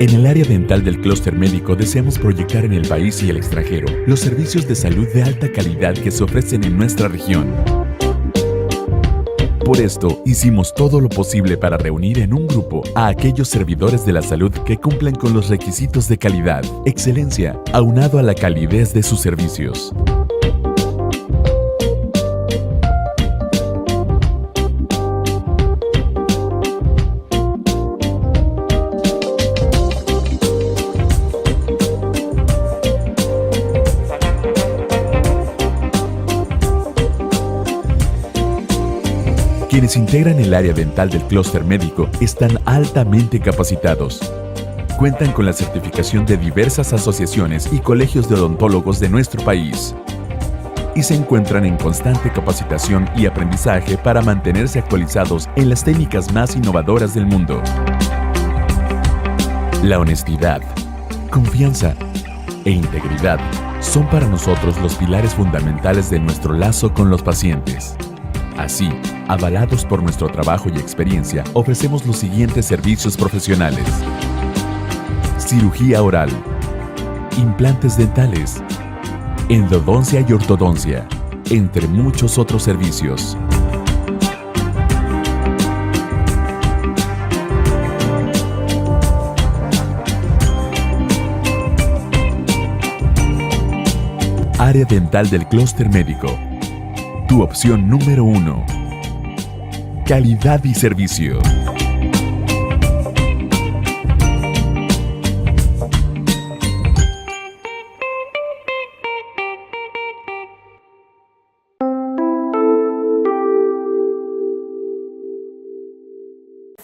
En el área dental del clúster médico deseamos proyectar en el país y el extranjero los servicios de salud de alta calidad que se ofrecen en nuestra región. Por esto, hicimos todo lo posible para reunir en un grupo a aquellos servidores de la salud que cumplen con los requisitos de calidad, excelencia, aunado a la calidez de sus servicios. Quienes integran el área dental del clúster médico están altamente capacitados. Cuentan con la certificación de diversas asociaciones y colegios de odontólogos de nuestro país. Y se encuentran en constante capacitación y aprendizaje para mantenerse actualizados en las técnicas más innovadoras del mundo. La honestidad, confianza e integridad son para nosotros los pilares fundamentales de nuestro lazo con los pacientes. Así, avalados por nuestro trabajo y experiencia, ofrecemos los siguientes servicios profesionales: cirugía oral, implantes dentales, endodoncia y ortodoncia, entre muchos otros servicios. Área dental del clúster médico. Tu opción número 1. Calidad y servicio.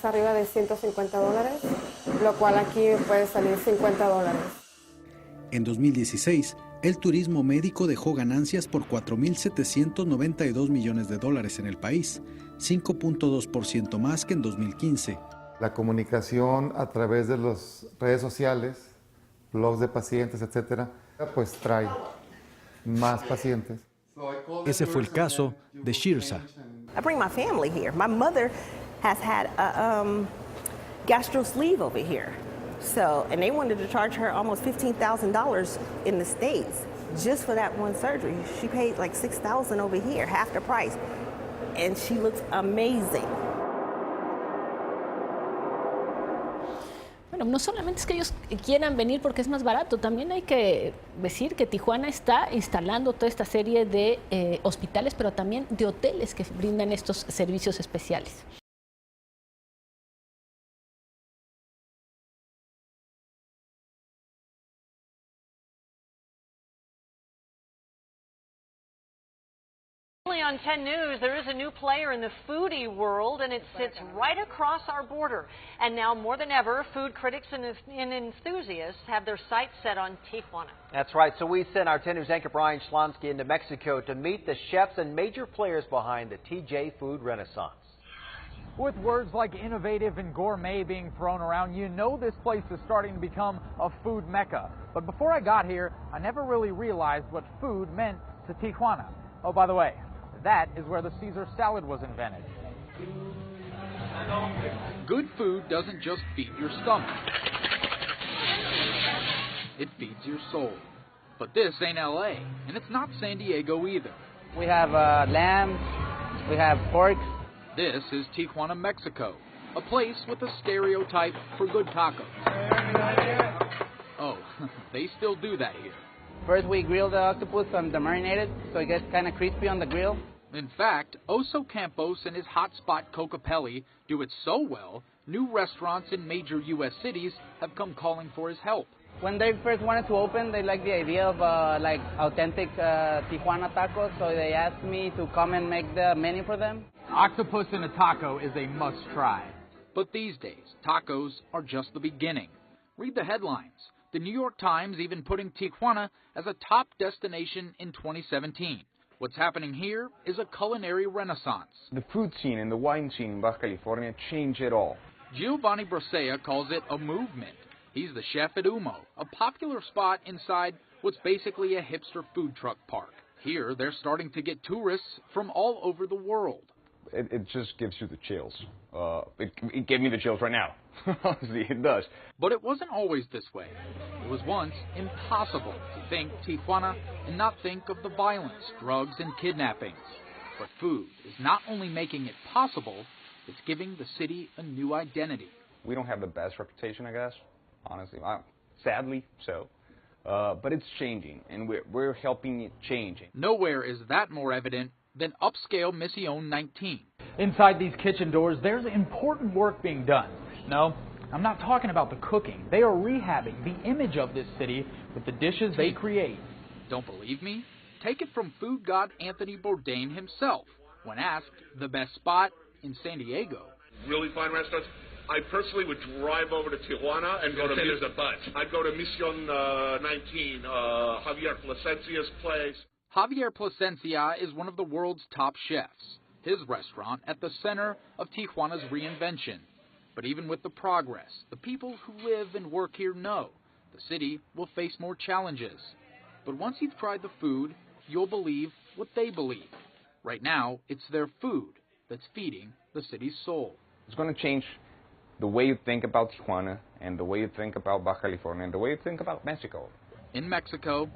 Arriba de $150, lo cual aquí puede salir $50. En 2016, el turismo médico dejó ganancias por $4.792 millones en el país, 5.2% más que en 2015. La comunicación a través de las redes sociales, blogs de pacientes, etcétera, pues trae más pacientes. Ese fue el caso de Shirza. I bring my family here. My mother has had a gastro sleeve over here. So, and they wanted to charge her almost $15,000 in the States just for that one surgery. She paid like $6,000 over here, half the price. And she looks amazing. Bueno, no solamente es que ellos quieran venir porque es más barato, también hay que decir que Tijuana está instalando toda esta serie de hospitales, pero también de hoteles que brindan estos servicios especiales. On 10 News, there is a new player in the foodie world, and it sits right across our border. And now, more than ever, food critics and enthusiasts have their sights set on Tijuana. That's right. So we sent our 10 News anchor Brian Schlonsky into Mexico to meet the chefs and major players behind the TJ food renaissance. With words like innovative and gourmet being thrown around, you know this place is starting to become a food mecca. But before I got here, I never really realized what food meant to Tijuana. Oh, by the way, that is where the Caesar salad was invented. Good food doesn't just feed your stomach. It feeds your soul. But this ain't LA, and it's not San Diego either. We have lamb, we have pork. This is Tijuana, Mexico, a place with a stereotype for good tacos. Oh, they still do that here. First we grill the octopus and marinate it so it gets kind of crispy on the grill. In fact, Oso Campos and his hotspot Cocapelli do it so well, new restaurants in major U.S. cities have come calling for his help. When they first wanted to open, they liked the idea of like authentic Tijuana tacos, so they asked me to come and make the menu for them. Octopus in a taco is a must-try. But these days, tacos are just the beginning. Read the headlines. The New York Times even putting Tijuana as a top destination in 2017. What's happening here is a culinary renaissance. The food scene and the wine scene in Baja California changed it all. Giovanni Bracea calls it a movement. He's the chef at Humo, a popular spot inside what's basically a hipster food truck park. Here, they're starting to get tourists from all over the world. it just gives you the chills. It gave me the chills right now. Honestly, it does. But it wasn't always this way. It was once impossible to think Tijuana and not think of the violence, drugs, and kidnappings. But food is not only making it possible, it's giving the city a new identity. We don't have the best reputation, I guess, honestly. Sadly so. But it's changing, and we're helping it change. Nowhere is that more evident than upscale Mission 19. Inside these kitchen doors, there's important work being done. No, I'm not talking about the cooking. They are rehabbing the image of this city with the dishes they create. Don't believe me? Take it from food god Anthony Bourdain himself when asked the best spot in San Diego. Really fine restaurants. I personally would drive over to Tijuana and go to there's a bunch. I'd go to Mission 19, Javier Plasencia's place. Javier Plasencia is one of the world's top chefs. His restaurant at the center of Tijuana's reinvention. But even with the progress, the people who live and work here know the city will face more challenges. But once you've tried the food, you'll believe what they believe. Right now, it's their food that's feeding the city's soul. It's going to change the way you think about Tijuana and the way you think about Baja California and the way you think about Mexico. In Mexico,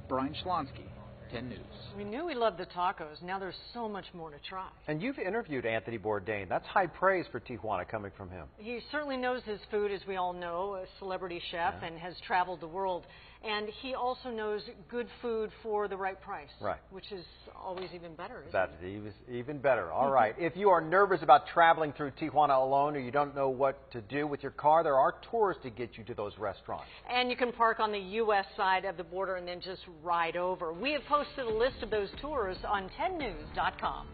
Brian Schlonsky, 10 News. We knew we loved the tacos. Now there's so much more to try. And you've interviewed Anthony Bourdain. That's high praise for Tijuana coming from him. He certainly knows his food, as we all know, a celebrity chef, and has traveled the world. And he also knows good food for the right price. Right. Which is always even better, isn't That's even better. All right. If you are nervous about traveling through Tijuana alone or you don't know what to do with your car, there are tours to get you to those restaurants. And you can park on the U.S. side of the border and then just ride over. We have posted a list of those tours on 10news.com.